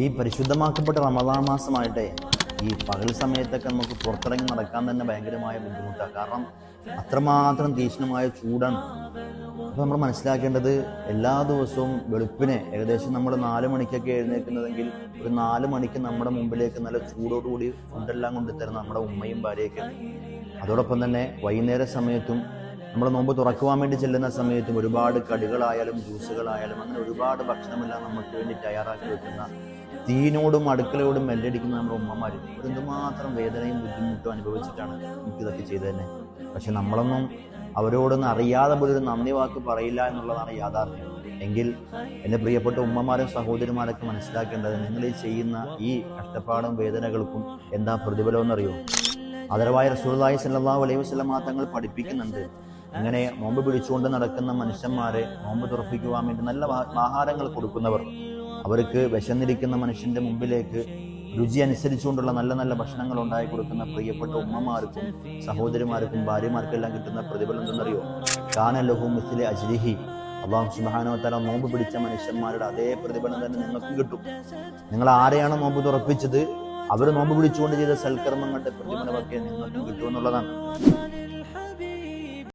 ഈ പരിശുദ്ധമാക്കപ്പെട്ട റമദാൻ മാസമായിട്ടെ ഈ പകൽ സമയത്തൊക്കെ നമുക്ക് പുറത്തിറങ്ങി നടക്കാൻ തന്നെ ഭയങ്കരമായ ബുദ്ധിമുട്ടാണ്. കാരണം അത്രമാത്രം തീക്ഷ്ണമായ ചൂടാണ്. അപ്പോൾ നമ്മൾ മനസ്സിലാക്കേണ്ടത് എല്ലാ ദിവസവും വെളുപ്പിനെ ഏകദേശം നമ്മൾ 4 മണിക്കൊക്കെ എഴുന്നേൽക്കുന്നതെങ്കിൽ ഒരു 4 മണിക്ക് നമ്മുടെ മുമ്പിലേക്ക് നല്ല ചൂടോടുകൂടി ഫുഡെല്ലാം കൊണ്ടുതരുന്ന നമ്മുടെ ഉമ്മയും ഭാര്യയൊക്കെ. അതോടൊപ്പം തന്നെ വൈകുന്നേര സമയത്തും നമ്മൾ നോമ്പ് തുറക്കുവാൻ വേണ്ടി ചെല്ലുന്ന സമയത്തും ഒരുപാട് കടികളായാലും ജ്യൂസുകളായാലും അങ്ങനെ ഒരുപാട് ഭക്ഷണമെല്ലാം നമുക്ക് വേണ്ടി തയ്യാറാക്കി വെക്കുന്ന തീനോടും അടുക്കളയോടും മെല്ലടിക്കുന്ന നമ്മുടെ ഉമ്മമാർ എന്തുമാത്രം വേദനയും ബുദ്ധിമുട്ടും അനുഭവിച്ചിട്ടാണ് നമുക്കിതൊക്കെ ചെയ്തു തന്നെ. പക്ഷെ നമ്മളൊന്നും അവരോടൊന്നും അറിയാതെ പോലൊരു നന്ദി വാക്ക് പറയില്ല എന്നുള്ളതാണ് യാഥാർത്ഥ്യം. എങ്കിൽ എൻ്റെ പ്രിയപ്പെട്ട ഉമ്മമാരും സഹോദരിമാരൊക്കെ മനസ്സിലാക്കേണ്ടത് നിങ്ങൾ ഈ ചെയ്യുന്ന ഈ കഷ്ടപ്പാടും വേദനകൾക്കും എന്താ പ്രതിഫലം എന്നറിയോ? ആദരവായ റസൂലുള്ളാഹി സ്വല്ലല്ലാഹു അലൈഹി വസല്ലം തങ്ങൾ പഠിപ്പിക്കുന്നുണ്ട്, ഇങ്ങനെ നോമ്പ് പിടിച്ചുകൊണ്ട് നടക്കുന്ന മനുഷ്യന്മാരെ നോമ്പ് തുറപ്പിക്കുവാൻ വേണ്ടി നല്ല ആഹാരങ്ങൾ കൊടുക്കുന്നവർ, അവർക്ക് വിശന്നിരിക്കുന്ന മനുഷ്യന്റെ മുമ്പിലേക്ക് രുചി അനുസരിച്ചുകൊണ്ടുള്ള നല്ല നല്ല ഭക്ഷണങ്ങൾ ഉണ്ടാക്കി കൊടുക്കുന്ന പ്രിയപ്പെട്ട ഉമ്മമാർക്കും സഹോദരിമാർക്കും ഭാര്യമാർക്കെല്ലാം കിട്ടുന്ന പ്രതിഫലം എന്തെന്നറിയോ? കാന ലഹു മിസ്ലു അജ്രിഹി. അല്ലാഹു സുബ്ഹാനഹു വ തആല നോമ്പ് പിടിച്ച മനുഷ്യന്മാരുടെ അതേ പ്രതിഫലം തന്നെ നിങ്ങൾക്കും കിട്ടും. നിങ്ങൾ ആരെയാണ് നോമ്പ് തുറപ്പിച്ചത് അവർ നോമ്പ് പിടിച്ചുകൊണ്ട് ചെയ്ത സൽക്കർമ്മങ്ങളുടെ പ്രതിഫലമൊക്കെ നിങ്ങൾക്കും കിട്ടുമെന്നുള്ളതാണ്.